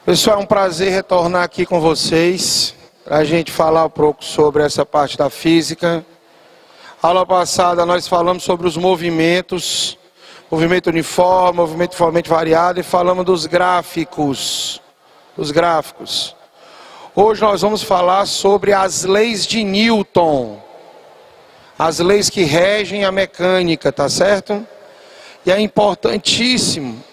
Pessoal, é um prazer retornar aqui com vocês, para a gente falar um pouco sobre essa parte da física. Aula passada nós falamos sobre os movimentos, movimento uniforme, movimento uniformemente variado, e falamos dos gráficos. Hoje nós vamos falar sobre as leis de Newton, as leis que regem a mecânica, tá certo? E é importantíssimo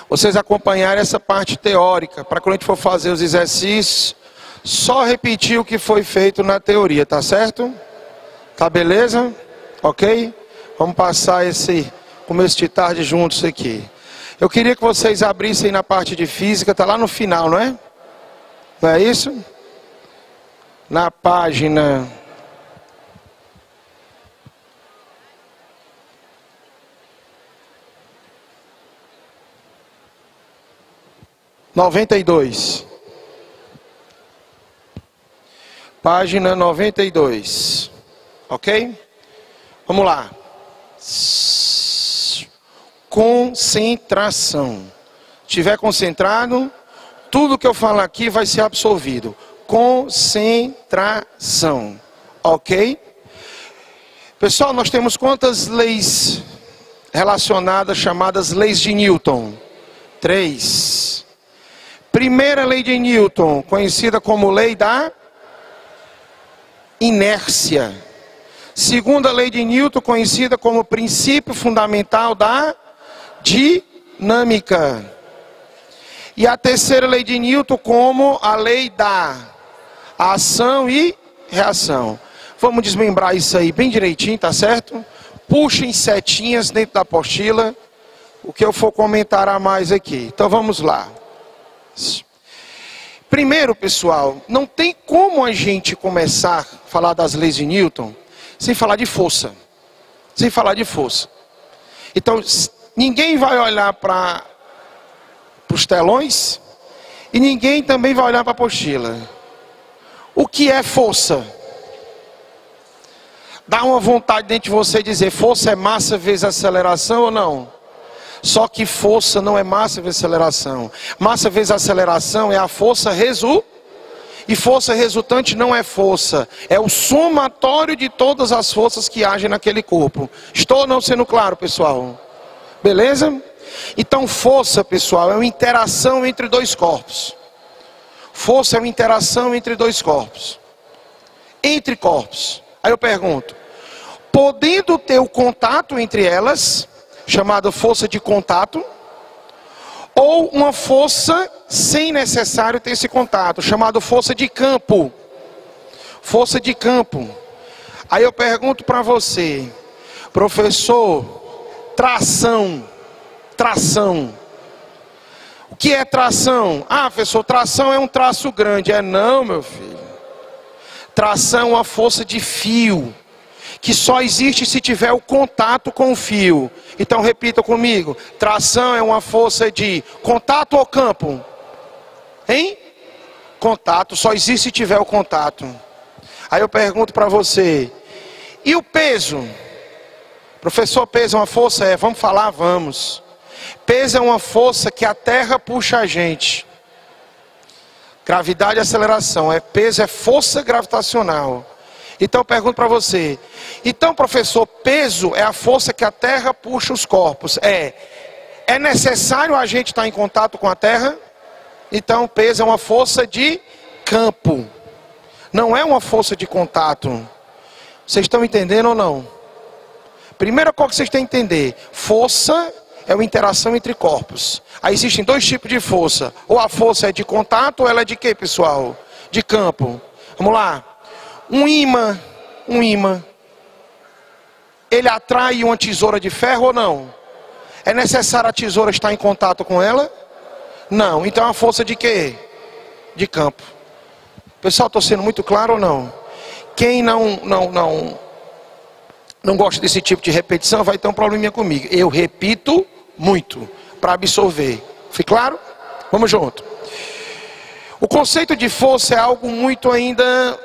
vocês acompanharem essa parte teórica, para quando a gente for fazer os exercícios, só repetir o que foi feito na teoria, tá certo? Tá beleza? Ok? Vamos passar esse começo de tarde juntos aqui. Eu queria que vocês abrissem na parte de física, tá lá no final, não é? Não é isso? Na página 92. Página 92. Ok? Vamos lá. Concentração. Se estiver concentrado, tudo que eu falar aqui vai ser absorvido. Concentração. Ok? Pessoal, nós temos quantas leis relacionadas, chamadas leis de Newton? 3. Primeira lei de Newton, conhecida como lei da inércia. Segunda lei de Newton, conhecida como princípio fundamental da dinâmica. E a terceira lei de Newton como a lei da ação e reação. Vamos desmembrar isso aí bem direitinho, tá certo? Puxem setinhas dentro da apostila, o que eu for comentar a mais aqui. Então vamos lá. Primeiro, pessoal, não tem como a gente começar a falar das leis de Newton sem falar de força. Sem falar de força. Então, ninguém vai olhar para os telões e ninguém também vai olhar para a apostila. O que é força? Dá uma vontade dentro de você dizer, força é massa vezes aceleração ou não? Só que força não é massa vezes aceleração. Massa vezes aceleração é a força e força resultante não é força. É o somatório de todas as forças que agem naquele corpo. Estou ou não sendo claro, pessoal? Beleza? Então força, pessoal, é uma interação entre dois corpos. Força é uma interação entre dois corpos. Entre corpos. Aí eu pergunto, podendo ter o contato entre elas, chamada força de contato, ou uma força sem necessário ter esse contato, chamada força de campo. Força de campo. Aí eu pergunto para você, professor, tração. O que é tração? Ah, professor, tração é um traço grande. É não, meu filho. Tração é uma força de fio, que só existe se tiver o contato com o fio. Então repita comigo, tração é uma força de contato ou campo? Hein? Contato, só existe se tiver o contato. Aí eu pergunto para você, e o peso? Professor, peso é uma força? É, vamos falar? Vamos. Peso é uma força que a Terra puxa a gente. Gravidade e aceleração, peso é força gravitacional. Então eu pergunto para você, então professor, peso é a força que a Terra puxa os corpos. É necessário a gente estar em contato com a Terra? Então peso é uma força de campo. Não é uma força de contato. Vocês estão entendendo ou não? Primeira coisa que vocês têm que entender, força é uma interação entre corpos. Aí existem dois tipos de força. Ou a força é de contato ou ela é de quê, pessoal? De campo. Vamos lá. Um imã, ele atrai uma tesoura de ferro ou não? É necessário a tesoura estar em contato com ela? Não. Então é uma força de quê? De campo. Pessoal, estou sendo muito claro ou não? Quem não gosta desse tipo de repetição vai ter um probleminha comigo. Eu repito muito para absorver. Fique claro? Vamos junto. O conceito de força é algo muito ainda...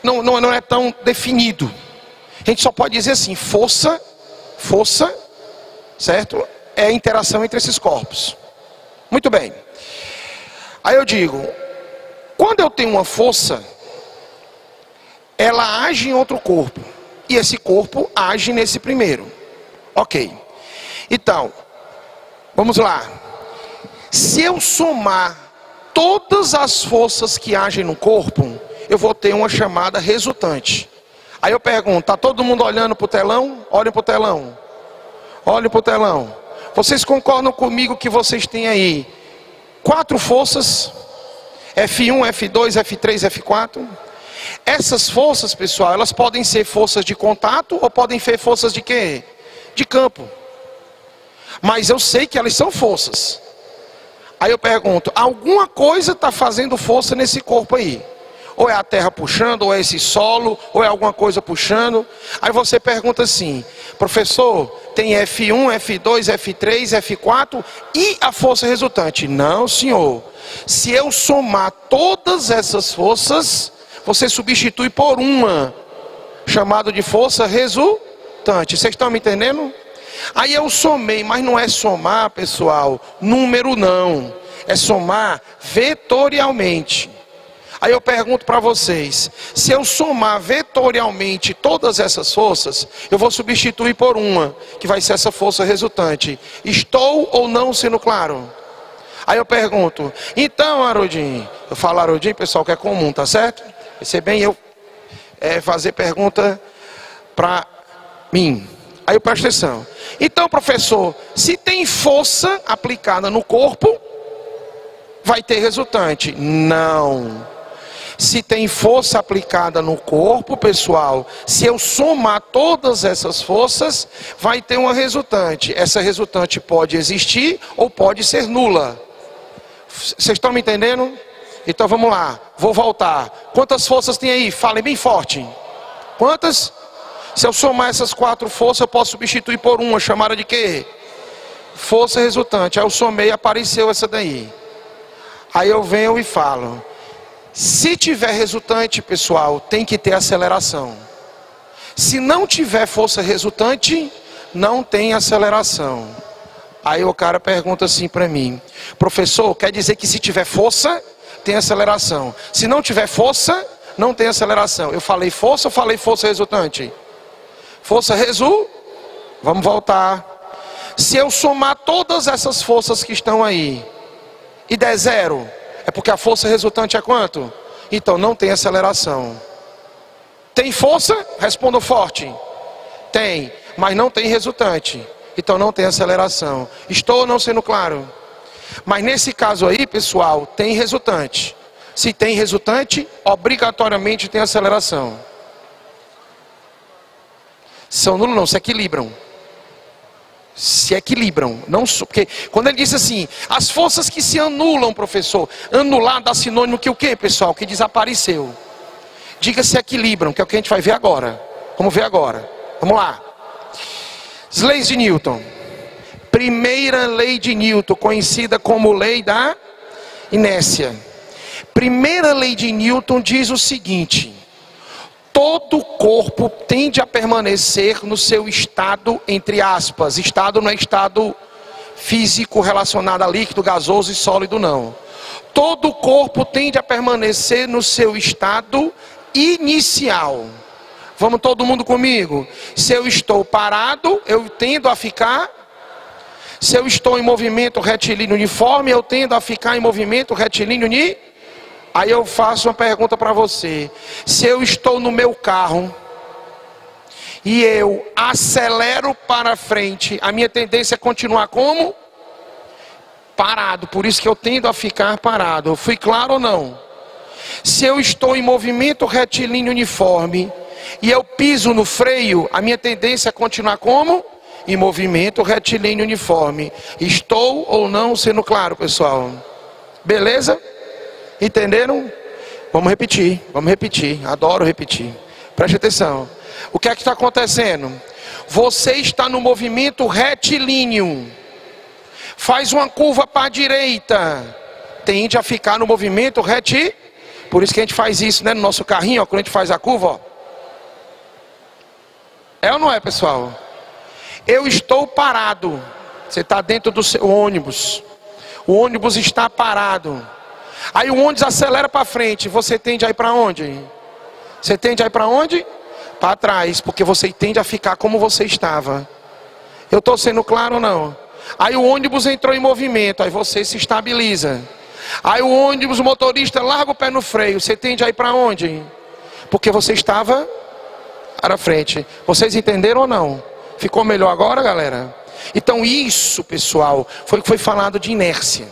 não é tão definido. A gente só pode dizer assim, força, certo? É a interação entre esses corpos. Muito bem. Aí eu digo, quando eu tenho uma força, ela age em outro corpo. E esse corpo age nesse primeiro. Ok. Então, vamos lá. Se eu somar todas as forças que agem no corpo, eu vou ter uma chamada resultante. Aí eu pergunto, está todo mundo olhando para o telão? Olhem para o telão. Olhem para o telão. Vocês concordam comigo que vocês têm aí 4 forças? F1, F2, F3, F4. Essas forças, pessoal, elas podem ser forças de contato ou podem ser forças de quê? De campo. Mas eu sei que elas são forças. Aí eu pergunto, alguma coisa está fazendo força nesse corpo aí? Ou é a terra puxando, ou é esse solo, ou é alguma coisa puxando. Aí você pergunta assim, professor, tem F1, F2, F3, F4 e a força resultante? Não, senhor. Se eu somar todas essas forças, você substitui por uma, chamada de força resultante. Vocês estão me entendendo? Aí eu somei, mas não é somar, pessoal, número não. É somar vetorialmente. Aí eu pergunto para vocês, se eu somar vetorialmente todas essas forças, eu vou substituir por uma, que vai ser essa força resultante. Estou ou não sendo claro? Aí eu pergunto, então, Haroldinho, eu falo Haroldinho, pessoal, que é comum, tá certo? Vai ser bem eu fazer pergunta para mim. Aí eu presto atenção. Então, professor, se tem força aplicada no corpo, vai ter resultante? Não. Se tem força aplicada no corpo, pessoal, se eu somar todas essas forças, vai ter uma resultante. Essa resultante pode existir ou pode ser nula. Vocês estão me entendendo? Então vamos lá, vou voltar. Quantas forças tem aí? Falem bem forte. Quantas? Se eu somar essas 4 forças, eu posso substituir por uma, chamada de quê? Força resultante. Aí eu somei, apareceu essa daí. Aí eu venho e falo, se tiver resultante, pessoal, tem que ter aceleração. Se não tiver força resultante, não tem aceleração. Aí o cara pergunta assim para mim, professor, quer dizer que se tiver força, tem aceleração. Se não tiver força, não tem aceleração. Eu falei força ou falei força resultante? Força vamos voltar. Se eu somar todas essas forças que estão aí e der 0, é porque a força resultante é quanto? Então não tem aceleração. Tem força? Respondo forte. Tem, mas não tem resultante. Então não tem aceleração. Estou ou não sendo claro? Mas nesse caso aí, pessoal, tem resultante. Se tem resultante, obrigatoriamente tem aceleração. São nulos não, se equilibram. Se equilibram. Não, porque quando ele diz assim, as forças que se anulam, professor. Anular dá sinônimo que o quê, pessoal? Que desapareceu. Diga se equilibram, que é o que a gente vai ver agora. Vamos ver agora. Vamos lá. As leis de Newton. Primeira lei de Newton, conhecida como lei da inércia. Primeira lei de Newton diz o seguinte: todo corpo tende a permanecer no seu estado, entre aspas. Estado não é estado físico relacionado a líquido, gasoso e sólido, não. Todo corpo tende a permanecer no seu estado inicial. Vamos todo mundo comigo? Se eu estou parado, eu tendo a ficar. Se eu estou em movimento retilíneo uniforme, eu tendo a ficar em movimento retilíneo uniforme. Aí eu faço uma pergunta para você. Se eu estou no meu carro e eu acelero para frente, a minha tendência é continuar como? Parado. Por isso que eu tendo a ficar parado. Eu fui claro ou não? Se eu estou em movimento retilíneo uniforme e eu piso no freio, a minha tendência é continuar como? Em movimento retilíneo uniforme. Estou ou não sendo claro, pessoal? Beleza? Entenderam? Vamos repetir, adoro repetir. Preste atenção. O que é que está acontecendo? Você está no movimento retilíneo. Faz uma curva para a direita. Tende a ficar no movimento retilíneo. Por isso que a gente faz isso, né? No nosso carrinho, ó, quando a gente faz a curva, ó. É ou não é, pessoal? Eu estou parado. Você está dentro do seu ônibus. O ônibus está parado. Aí o ônibus acelera para frente. Você tende a ir para onde? Você tende a ir para onde? Para trás, porque você tende a ficar como você estava. Eu estou sendo claro ou não? Aí o ônibus entrou em movimento, aí você se estabiliza. Aí o ônibus, o motorista larga o pé no freio. Você tende a ir para onde? Porque você estava para frente. Vocês entenderam ou não? Ficou melhor agora, galera? Então isso, pessoal, foi o que foi falado de inércia.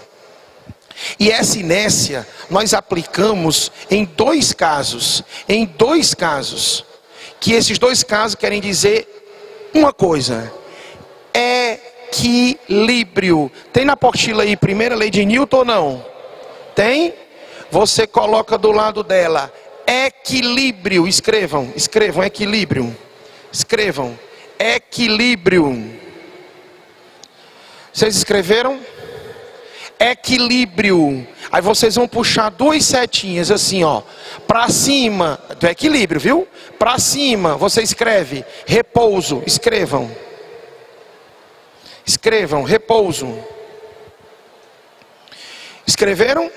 E essa inércia nós aplicamos em dois casos. Em dois casos. Que esses dois casos querem dizer uma coisa. Equilíbrio. Tem na apostila aí, primeira lei de Newton ou não? Tem? Você coloca do lado dela. Equilíbrio. Escrevam. Escrevam. Equilíbrio. Escrevam. Equilíbrio. Vocês escreveram? Equilíbrio. Aí vocês vão puxar duas setinhas assim, ó, para cima do equilíbrio, viu? Para cima, você escreve repouso. Escrevam. Escrevam, repouso. Escreveram?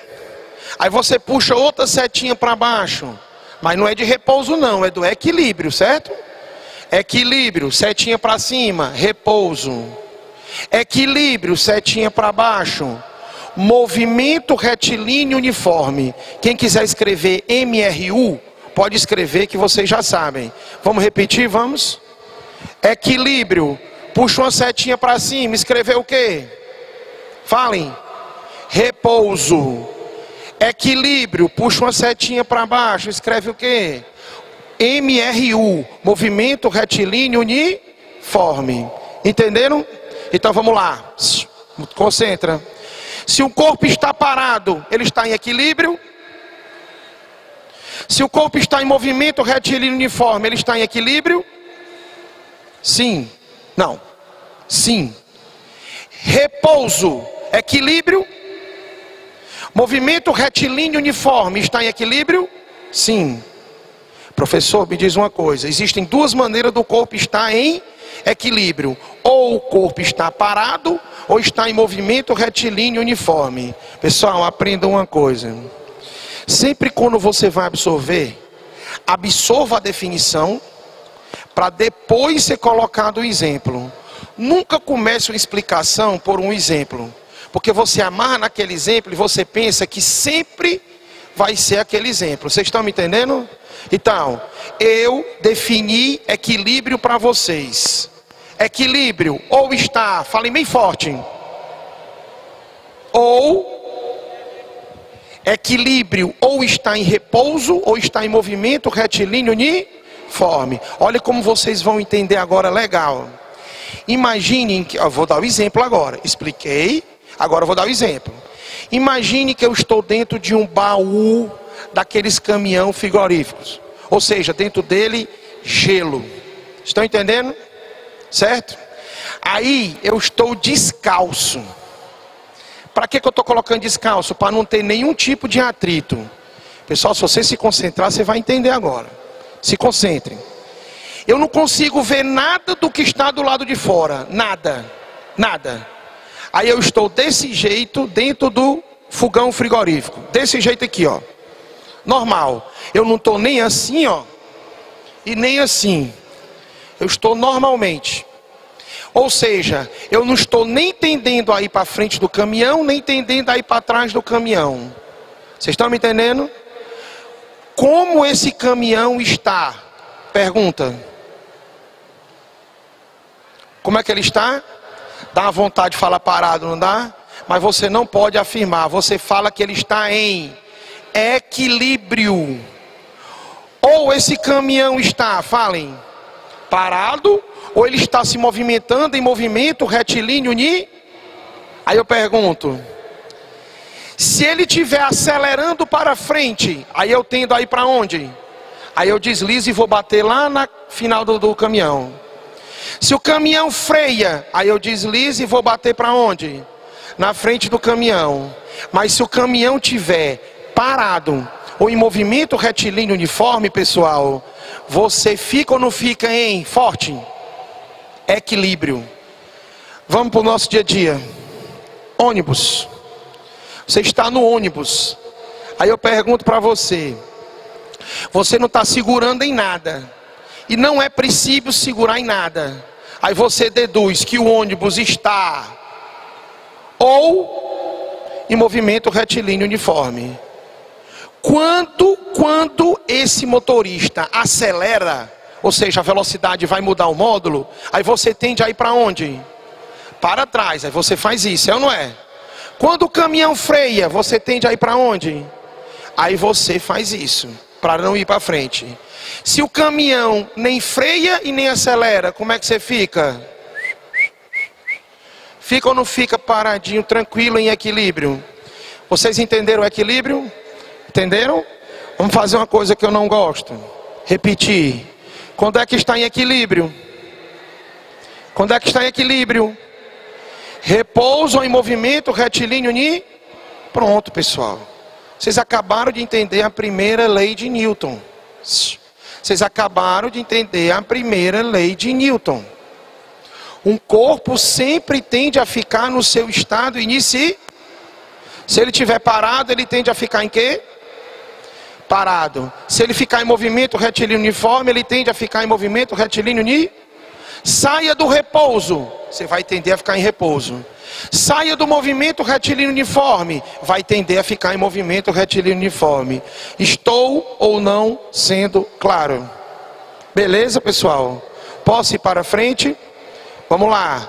Aí você puxa outra setinha para baixo. Mas não é de repouso não, é do equilíbrio, certo? Equilíbrio, setinha para cima, repouso. Equilíbrio, setinha para baixo. Movimento retilíneo uniforme. Quem quiser escrever MRU, pode escrever que vocês já sabem. Vamos repetir, vamos? Equilíbrio, puxa uma setinha para cima, escreveu o quê? Falem. Repouso. Equilíbrio, puxa uma setinha para baixo, escreve o quê? MRU, movimento retilíneo uniforme. Entenderam? Então vamos lá. Concentra. Se o corpo está parado, ele está em equilíbrio. Se o corpo está em movimento retilíneo uniforme, ele está em equilíbrio? Sim. Não. Sim. Repouso, equilíbrio. Movimento retilíneo uniforme, está em equilíbrio? Sim. Professor, me diz uma coisa. Existem duas maneiras do corpo estar em equilíbrio. Ou o corpo está parado, ou está em movimento retilíneo uniforme. Pessoal, aprenda uma coisa. Sempre quando você vai absorver, absorva a definição, para depois ser colocado o exemplo. Nunca comece uma explicação por um exemplo. Porque você amarra naquele exemplo e você pensa que sempre vai ser aquele exemplo. Vocês estão me entendendo? Então, eu defini equilíbrio para vocês. Equilíbrio, ou está, falem bem forte. Ou, equilíbrio, ou está em repouso, ou está em movimento retilíneo uniforme. Olha como vocês vão entender agora, legal. Imaginem que, eu vou dar o exemplo agora. Expliquei, agora eu vou dar o exemplo. Imagine que eu estou dentro de um baú daqueles caminhão frigoríficos. Ou seja, dentro dele, gelo. Estão entendendo? Certo? Aí eu estou descalço. Para que eu estou colocando descalço? Para não ter nenhum tipo de atrito. Pessoal, se você se concentrar, você vai entender agora. Se concentrem. Eu não consigo ver nada do que está do lado de fora. Nada. Nada. Aí eu estou desse jeito dentro do fogão frigorífico. Desse jeito aqui, ó. Normal. Eu não estou nem assim, ó. E nem assim. Eu estou normalmente. Ou seja, eu não estou nem tendendo a ir para frente do caminhão, nem tendendo a ir para trás do caminhão. Vocês estão me entendendo? Como esse caminhão está? Pergunta. Como é que ele está? Dá uma vontade de falar parado, não dá? Mas você não pode afirmar. Você fala que ele está em equilíbrio. Ou esse caminhão está, falem, parado, ou ele está se movimentando em movimento retilíneo uniforme. Aí eu pergunto, se ele estiver acelerando para frente, aí eu tendo a ir para onde? Aí eu deslizo e vou bater lá na final do caminhão. Se o caminhão freia, aí eu deslizo e vou bater para onde? Na frente do caminhão. Mas se o caminhão estiver parado ou em movimento retilíneo uniforme, pessoal, você fica ou não fica em forte? Equilíbrio. Vamos para o nosso dia a dia. Ônibus. Você está no ônibus. Aí eu pergunto para você. Você não está segurando em nada. E não é preciso segurar em nada. Aí você deduz que o ônibus está ou em movimento retilíneo uniforme. Quando esse motorista acelera, ou seja, a velocidade vai mudar o módulo, aí você tende a ir para onde? Para trás, aí você faz isso, é ou não é? Quando o caminhão freia, você tende a ir para onde? Aí você faz isso, para não ir para frente. Se o caminhão nem freia e nem acelera, como é que você fica? Fica ou não fica paradinho, tranquilo, em equilíbrio? Vocês entenderam o equilíbrio? Entenderam? Vamos fazer uma coisa que eu não gosto. Repetir. Quando é que está em equilíbrio? Quando é que está em equilíbrio? Repouso em movimento retilíneo uniforme. Pronto, pessoal. Vocês acabaram de entender a primeira lei de Newton. Vocês acabaram de entender a primeira lei de Newton. Um corpo sempre tende a ficar no seu estado inicial. Se ele estiver parado, ele tende a ficar em quê? Parado. Se ele ficar em movimento retilíneo uniforme, ele tende a ficar em movimento retilíneo uniforme. Saia do repouso, você vai tender a ficar em repouso. Saia do movimento retilíneo uniforme, vai tender a ficar em movimento retilíneo uniforme. Estou ou não sendo claro? Beleza, pessoal? Posso ir para frente? Vamos lá.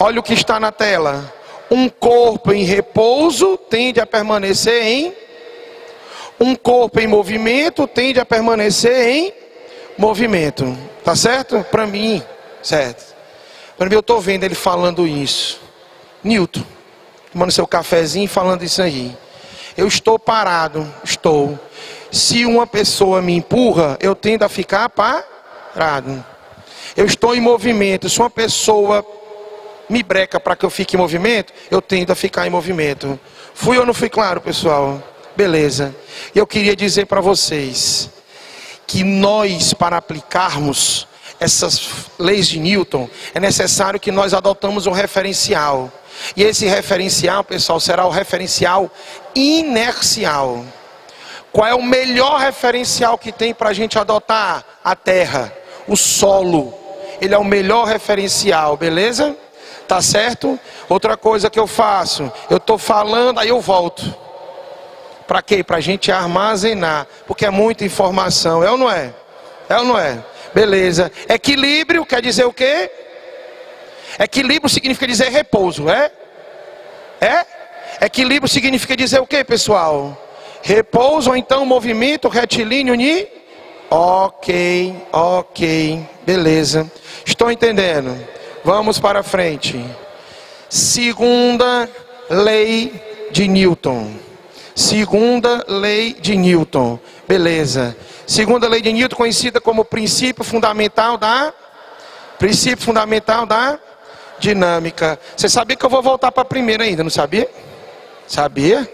Olha o que está na tela. Um corpo em repouso tende a permanecer em... Um corpo em movimento tende a permanecer em movimento. Tá certo? Para mim, certo. Para mim, eu estou vendo ele falando isso. Newton, tomando seu cafezinho e falando isso aí. Eu estou parado, estou. Se uma pessoa me empurra, eu tendo a ficar parado. Eu estou em movimento. Se uma pessoa me breca para que eu fique em movimento, eu tendo a ficar em movimento. Fui ou não fui claro, pessoal? Beleza. E eu queria dizer para vocês que nós, para aplicarmos essas leis de Newton, é necessário que nós adotamos um referencial. E esse referencial, pessoal, será o referencial inercial. Qual é o melhor referencial que tem para a gente adotar? A terra, o solo. Ele é o melhor referencial, beleza? Tá certo? Outra coisa que eu faço, eu estou falando, aí eu volto. Para quê? Para a gente armazenar. Porque é muita informação. É ou não é? É ou não é? Beleza. Equilíbrio quer dizer o quê? Equilíbrio significa dizer repouso, é? É? Equilíbrio significa dizer o quê, pessoal? Repouso ou então movimento retilíneo uniforme? Ok. Beleza. Estou entendendo. Vamos para frente. Segunda lei de Newton. Segunda lei de Newton. Beleza. Segunda lei de Newton, conhecida como princípio fundamental da dinâmica. Você sabia que eu vou voltar para a primeira ainda, não sabia? Sabia?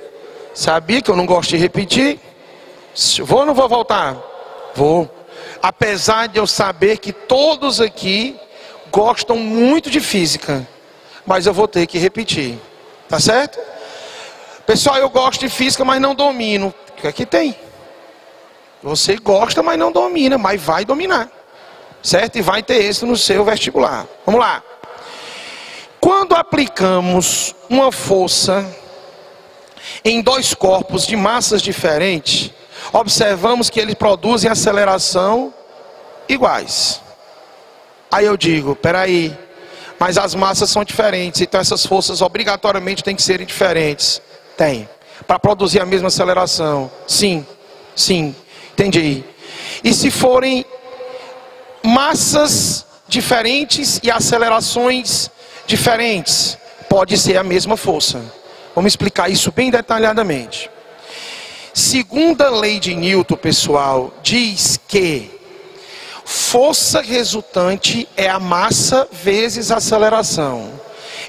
Sabia que eu não gosto de repetir? Vou ou não vou voltar? Vou. Apesar de eu saber que todos aqui gostam muito de física, mas eu vou ter que repetir. Tá certo? Pessoal, eu gosto de física, mas não domino. O que é que tem? Você gosta, mas não domina, mas vai dominar. Certo? E vai ter êxito no seu vestibular. Vamos lá. Quando aplicamos uma força em dois corpos de massas diferentes, observamos que eles produzem aceleração iguais. Aí eu digo, peraí, mas as massas são diferentes, então essas forças obrigatoriamente têm que serem diferentes. Tem. Para produzir a mesma aceleração. Sim. Entendi. E se forem massas diferentes e acelerações diferentes, pode ser a mesma força. Vamos explicar isso bem detalhadamente. Segunda lei de Newton, pessoal, diz que força resultante é a massa vezes a aceleração.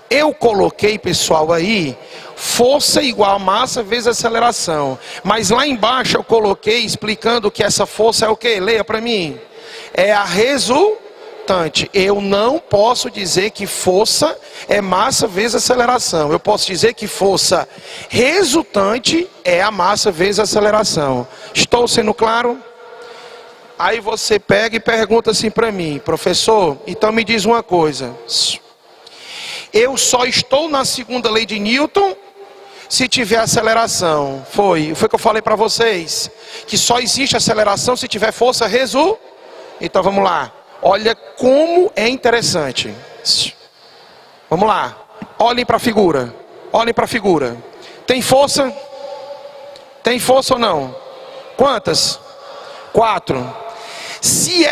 Eu coloquei, pessoal, aí, força igual a massa vezes aceleração. Mas lá embaixo eu coloquei explicando que essa força é o quê? Leia para mim. É a resultante. resultante. Eu não posso dizer que força é massa vezes aceleração. Eu posso dizer que força resultante é a massa vezes aceleração. Estou sendo claro? Aí você pega e pergunta assim para mim: professor, então me diz uma coisa. Eu só estou na segunda lei de Newton se tiver aceleração. Foi que eu falei para vocês, que só existe aceleração se tiver força Então vamos lá. Olha como é interessante. Vamos lá. Olhem para a figura. Olhem para a figura. Tem força? Tem força ou não? Quantas? 4. Se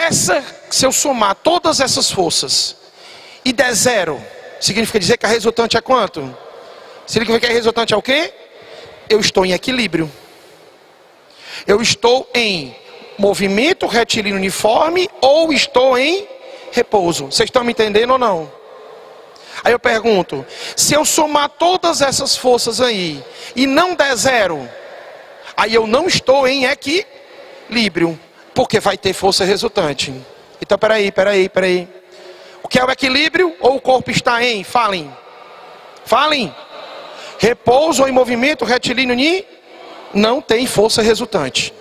eu somar todas essas forças e der 0, significa dizer que a resultante é quanto? Significa que a resultante é o quê? Eu estou em equilíbrio. Eu estou em movimento retilíneo uniforme ou estou em repouso. Vocês estão me entendendo ou não? Aí eu pergunto, se eu somar todas essas forças aí e não der 0, aí eu não estou em equilíbrio, porque vai ter força resultante. Então peraí. O que é o equilíbrio? Ou o corpo está em? Falem. Repouso ou em movimento retilíneo não tem força resultante.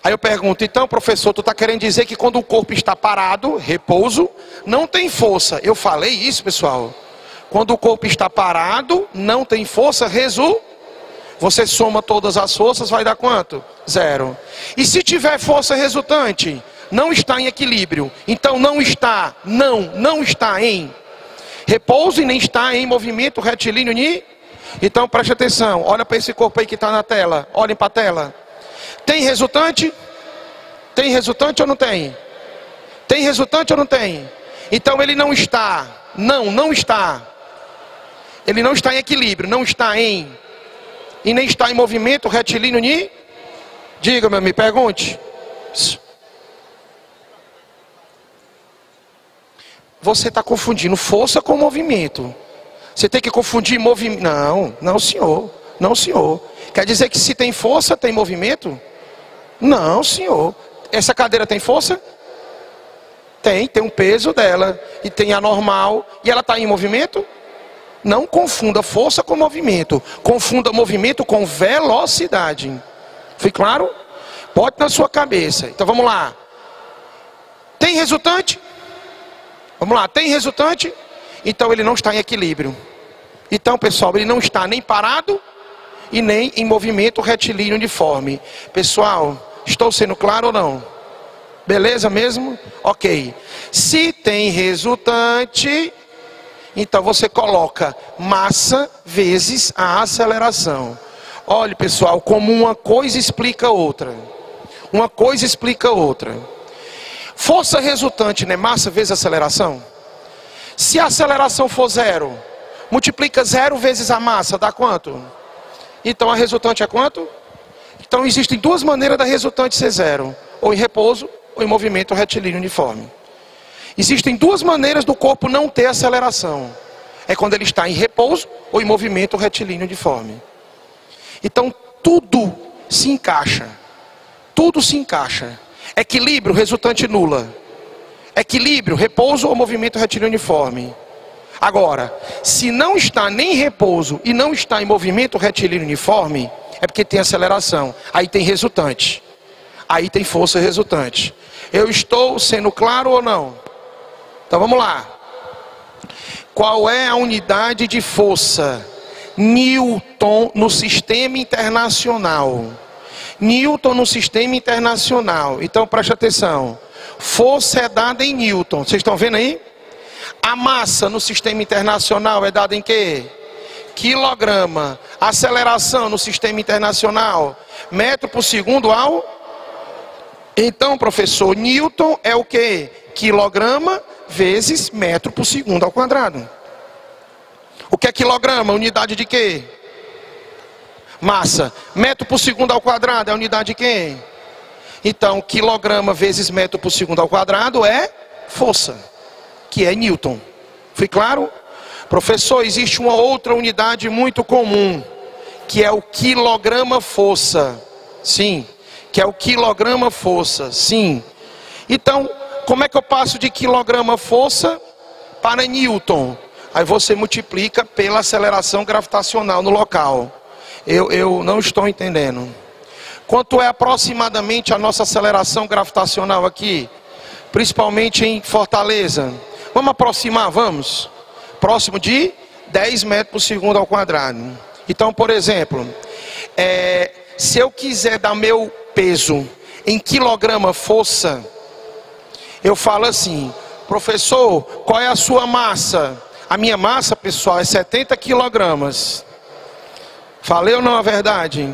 Aí eu pergunto, então professor, tu está querendo dizer que quando o corpo está parado, repouso, não tem força? Eu falei isso, pessoal. Quando o corpo está parado, não tem força Você soma todas as forças, vai dar quanto? 0. E se tiver força resultante, não está em equilíbrio. Então não está em repouso e nem está em movimento retilíneo. Então preste atenção, olha para esse corpo aí que está na tela. Olhem para a tela. Tem resultante? Tem resultante ou não tem? Tem resultante ou não tem? Então ele não está. Não está. Ele não está em equilíbrio, não está em. E nem está em movimento retilíneo. Diga, me pergunte. Você está confundindo força com movimento. Você tem que confundir movimento. Não, senhor. Não, senhor. Quer dizer que se tem força, tem movimento? Não, senhor. Essa cadeira tem força? Tem um peso dela. E tem a normal. E ela está em movimento? Não confunda força com movimento. Confunda movimento com velocidade. Foi claro? Bote na sua cabeça. Então vamos lá. Tem resultante? Vamos lá, tem resultante? Então ele não está em equilíbrio. Então, pessoal, ele não está nem parado e nem em movimento retilíneo uniforme. Pessoal, estou sendo claro ou não? Beleza mesmo? Ok. Se tem resultante, então você coloca massa vezes a aceleração. Olha, pessoal, como uma coisa explica outra. Uma coisa explica outra. Força resultante, né? Massa vezes aceleração. Se a aceleração for 0, multiplica 0 vezes a massa, dá quanto? Então a resultante é quanto? Então existem duas maneiras da resultante ser 0. Ou em repouso, ou em movimento retilíneo uniforme. Existem duas maneiras do corpo não ter aceleração. É quando ele está em repouso, ou em movimento retilíneo uniforme. Então tudo se encaixa. Tudo se encaixa. Equilíbrio, resultante nula. Equilíbrio, repouso ou movimento retilíneo uniforme. Agora, se não está nem em repouso e não está em movimento retilíneo uniforme, é porque tem aceleração. Aí tem resultante. Aí tem força resultante. Eu estou sendo claro ou não? Então vamos lá. Qual é a unidade de força? Newton no sistema internacional. Newton no sistema internacional. Então preste atenção. Força é dada em Newton. Vocês estão vendo aí? A massa no sistema internacional é dada em quê? Quilograma. Aceleração no sistema internacional, metro por segundo ao. Então, professor, Newton é o quê? Quilograma vezes metro por segundo ao quadrado. O que é quilograma? Unidade de quê? Massa. Metro por segundo ao quadrado é a unidade de quê? Então, quilograma vezes metro por segundo ao quadrado é força, que é Newton. Foi claro? Professor, existe uma outra unidade muito comum, que é o quilograma força. Sim, que é o quilograma força. Sim. Então, como é que eu passo de quilograma força para Newton? Aí você multiplica pela aceleração gravitacional no local. Eu não estou entendendo. Quanto é aproximadamente a nossa aceleração gravitacional aqui? Principalmente em Fortaleza. Vamos aproximar, vamos? Próximo de 10 metros por segundo ao quadrado. Então, por exemplo, se eu quiser dar meu peso em quilograma força, eu falo assim: professor, qual é a sua massa? A minha massa, pessoal, é 70 quilogramas. Falei ou não a verdade?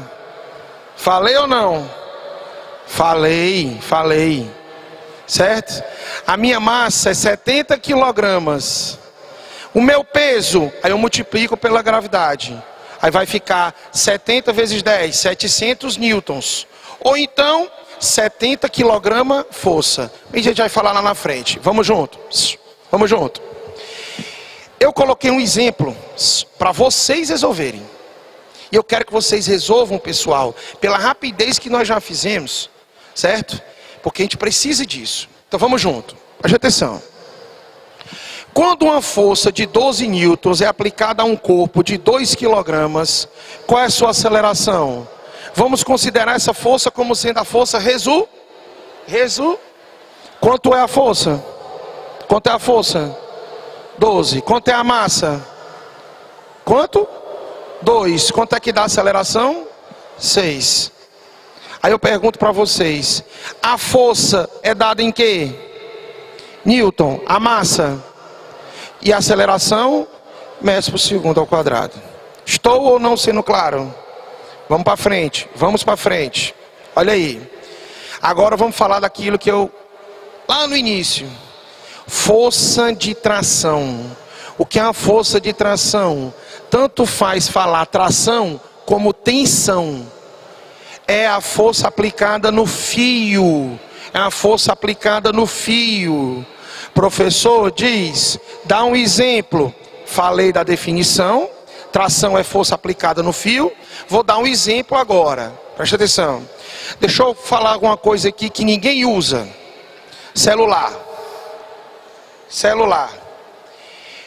Falei ou não? Falei. Certo? A minha massa é 70 quilogramas. O meu peso, aí eu multiplico pela gravidade. Aí vai ficar 70 vezes 10, 700 newtons. Ou então, 70 quilograma força. E a gente vai falar lá na frente. Vamos junto. Vamos junto. Eu coloquei um exemplo para vocês resolverem. E eu quero que vocês resolvam, pessoal, pela rapidez que nós já fizemos, certo? Porque a gente precisa disso. Então vamos junto. Preste atenção. Quando uma força de 12 newtons é aplicada a um corpo de 2 quilogramas, qual é a sua aceleração? Vamos considerar essa força como sendo a força Quanto é a força? Quanto é a força? 12. Quanto é a massa? Quanto? 2. Quanto é que dá a aceleração? 6. Aí eu pergunto para vocês: a força é dada em quê? Newton. A massa? E a aceleração? Metros por segundo ao quadrado. Estou ou não sendo claro? Vamos para frente. Vamos para frente. Olha aí. Agora vamos falar daquilo que eu... lá no início. Força de tração. O que é uma força de tração? Tanto faz falar tração como tensão. É a força aplicada no fio. É a força aplicada no fio. Professor diz, dá um exemplo. Falei da definição. Tração é força aplicada no fio. Vou dar um exemplo agora. Presta atenção. Deixa eu falar alguma coisa aqui que ninguém usa. Celular.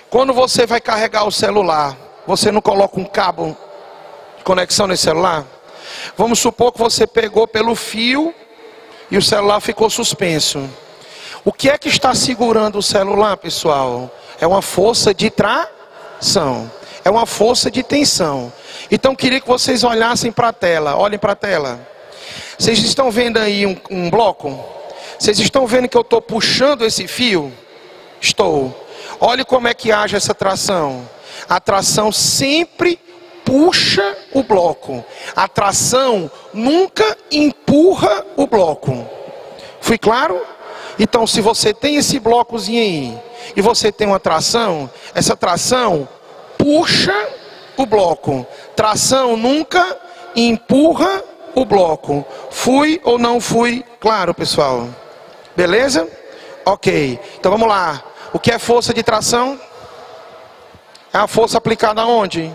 Quando você vai carregar o celular, você não coloca um cabo de conexão nesse celular? Vamos supor que você pegou pelo fio e o celular ficou suspenso. O que é que está segurando o celular, pessoal? É uma força de tração. É uma força de tensão. Então queria que vocês olhassem para a tela. Olhem para a tela. Vocês estão vendo aí um bloco? Vocês estão vendo que eu estou puxando esse fio? Estou. Olhe como é que age essa tração. A tração sempre puxa o bloco. A tração nunca empurra o bloco. Fui claro? Então, se você tem esse blocozinho aí e você tem uma tração, essa tração puxa o bloco. Tração nunca empurra o bloco. Fui ou não fui claro, pessoal? Beleza? Ok. Então vamos lá. O que é força de tração? É a força aplicada aonde?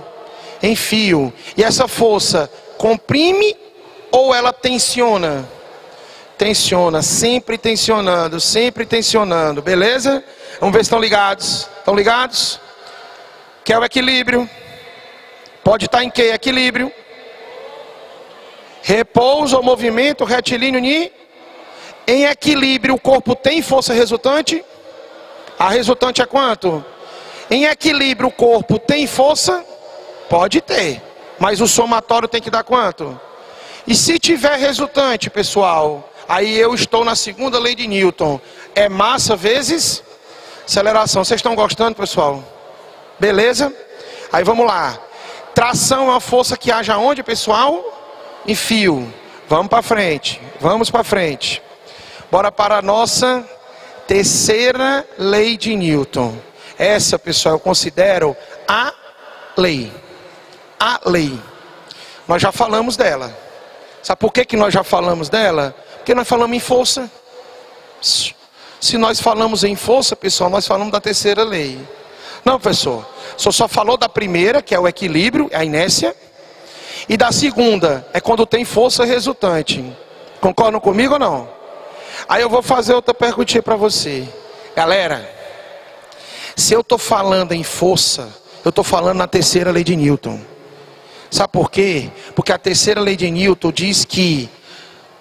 Em fio. E essa força comprime ou ela tensiona? Tensiona, sempre tensionando, beleza? Vamos ver se estão ligados. Estão ligados? Que é o equilíbrio. Pode estar em que? Equilíbrio. Repouso ou movimento retilíneo em equilíbrio. O corpo tem força resultante? A resultante é quanto? Em equilíbrio o corpo tem força? Pode ter. Mas o somatório tem que dar quanto? E se tiver resultante, pessoal, aí eu estou na segunda lei de Newton. É massa vezes aceleração. Vocês estão gostando, pessoal? Beleza? Aí vamos lá. Tração é uma força que age aonde, pessoal? Em fio. Vamos para frente. Vamos para frente. Bora para a nossa terceira lei de Newton. Essa, pessoal, eu considero a lei. A lei. Nós já falamos dela. Sabe por que nós já falamos dela? Porque nós falamos em força. Se nós falamos em força, pessoal, nós falamos da terceira lei. Não, professor. O senhor só falou da primeira, que é o equilíbrio, a inércia. E da segunda, é quando tem força resultante. Concordam comigo ou não? Aí eu vou fazer outra perguntinha para você. Galera, se eu estou falando em força, eu estou falando na terceira lei de Newton. Sabe por quê? Porque a terceira lei de Newton diz que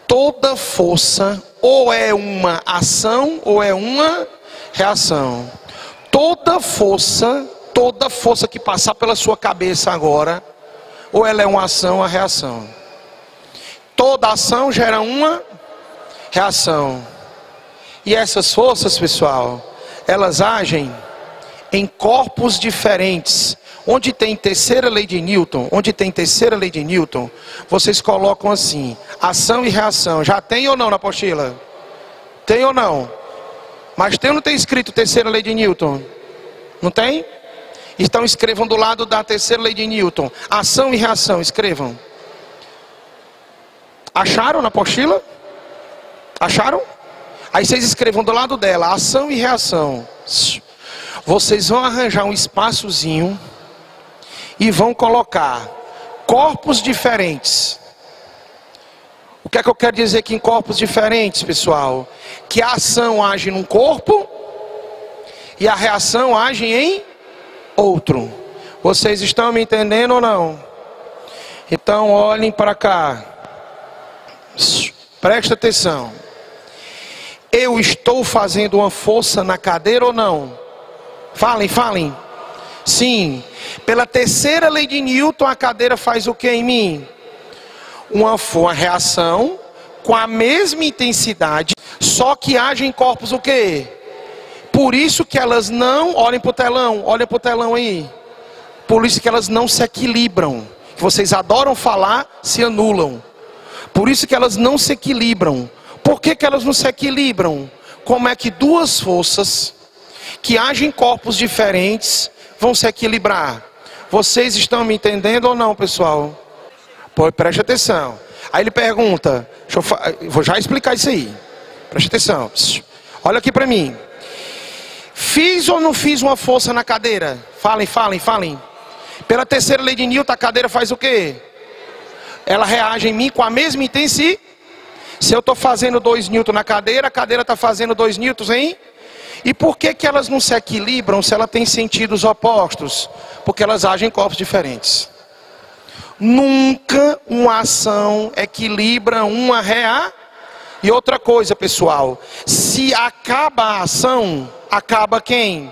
toda força ou é uma ação ou é uma reação. Toda força que passar pela sua cabeça agora, ou ela é uma ação ou uma reação. Toda ação gera uma reação. E essas forças, pessoal, elas agem em corpos diferentes. Onde tem terceira lei de Newton, vocês colocam assim, ação e reação. Já tem ou não na apostila? Tem ou não? Mas tem ou não tem escrito terceira lei de Newton? Não tem? Então escrevam do lado da terceira lei de Newton. Ação e reação, escrevam. Acharam na apostila? Acharam? Aí vocês escrevam do lado dela, ação e reação. Vocês vão arranjar um espaçozinho e vão colocar corpos diferentes. O que é que eu quero dizer aqui em corpos diferentes, pessoal? Que a ação age num corpo e a reação age em outro. Vocês estão me entendendo ou não? Então olhem para cá. Presta atenção. Eu estou fazendo uma força na cadeira ou não? Falem. Sim. Pela terceira lei de Newton, a cadeira faz o que em mim? Uma reação com a mesma intensidade, só que age em corpos o quê? Por isso que elas não, olhem para o telão aí. Por isso que elas não se equilibram. Que vocês adoram falar, se anulam. Por isso que elas não se equilibram. Por que elas não se equilibram? Como é que duas forças que agem em corpos diferentes vão se equilibrar? Vocês estão me entendendo ou não, pessoal? Pô, preste atenção. Aí ele pergunta, vou já explicar isso aí. Preste atenção. Olha aqui para mim. Fiz ou não fiz uma força na cadeira? Falem. Pela terceira lei de Newton, a cadeira faz o quê? Ela reage em mim com a mesma intensidade. Se eu estou fazendo 2 newtons na cadeira, a cadeira está fazendo 2 newtons em? E por que elas não se equilibram se ela tem sentidos opostos? Porque elas agem em corpos diferentes. Nunca uma ação equilibra uma reação. E outra coisa, pessoal, se acaba a ação, acaba quem?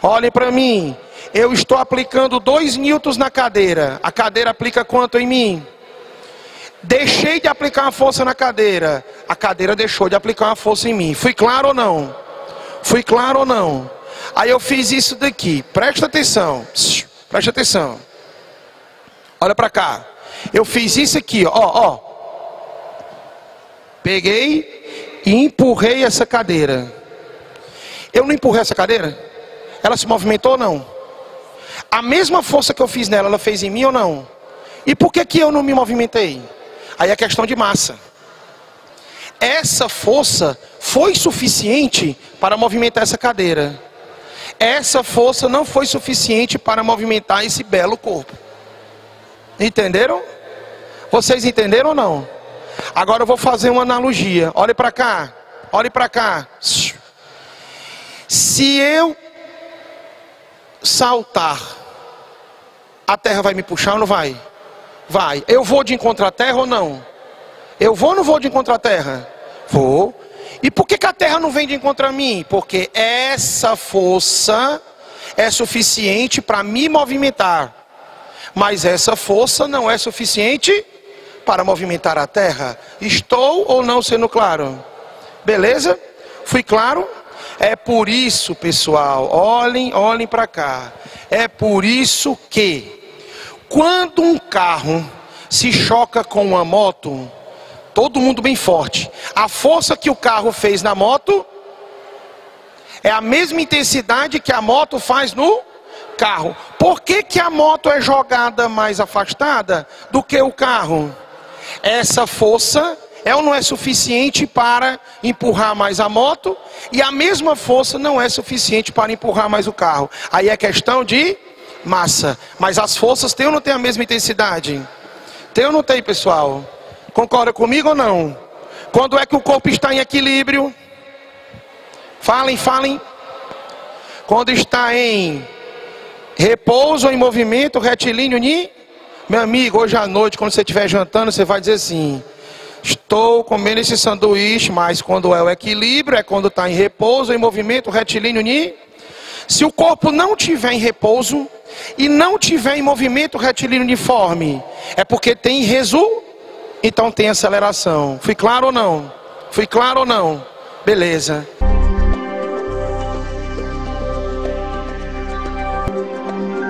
Olhem para mim, eu estou aplicando 2 newtons na cadeira, a cadeira aplica quanto em mim? Deixei de aplicar uma força na cadeira, a cadeira deixou de aplicar uma força em mim. Fui claro ou não? Fui claro ou não? Aí eu fiz isso daqui, presta atenção, presta atenção. Olha para cá, eu fiz isso aqui, ó. Peguei e empurrei essa cadeira. Eu não empurrei essa cadeira? Ela se movimentou ou não? A mesma força que eu fiz nela, ela fez em mim ou não? E por que eu não me movimentei? Aí é questão de massa. Essa força foi suficiente para movimentar essa cadeira. Essa força não foi suficiente para movimentar esse belo corpo. Entenderam? Vocês entenderam ou não? Agora eu vou fazer uma analogia. Olhe para cá. Olhe para cá. Se eu saltar, a terra vai me puxar ou não vai? Vai. Eu vou de encontro à terra ou não? Eu vou ou não vou de encontro à terra? Vou. E por que a terra não vem de encontro a mim? Porque essa força é suficiente para me movimentar. Mas essa força não é suficiente para movimentar a terra. Estou ou não sendo claro? Beleza? Fui claro? É por isso, pessoal, olhem para cá. É por isso que quando um carro se choca com uma moto, todo mundo bem forte, a força que o carro fez na moto é a mesma intensidade que a moto faz no carro. Por que a moto é jogada mais afastada do que o carro? Essa força é ou não é suficiente para empurrar mais a moto, e a mesma força não é suficiente para empurrar mais o carro. Aí é questão de massa. Mas as forças têm ou não têm a mesma intensidade? Tem ou não tem, pessoal? Concorda comigo ou não? Quando é que o corpo está em equilíbrio? Falem, falem. Quando está em repouso ou em movimento retilíneo. Meu amigo, hoje à noite, quando você estiver jantando, você vai dizer assim: estou comendo esse sanduíche, mas quando é o equilíbrio, é quando está em repouso ou em movimento retilíneo. Se o corpo não estiver em repouso e não estiver em movimento retilíneo uniforme, é porque tem então tem aceleração. Fui claro ou não? Fui claro ou não? Beleza.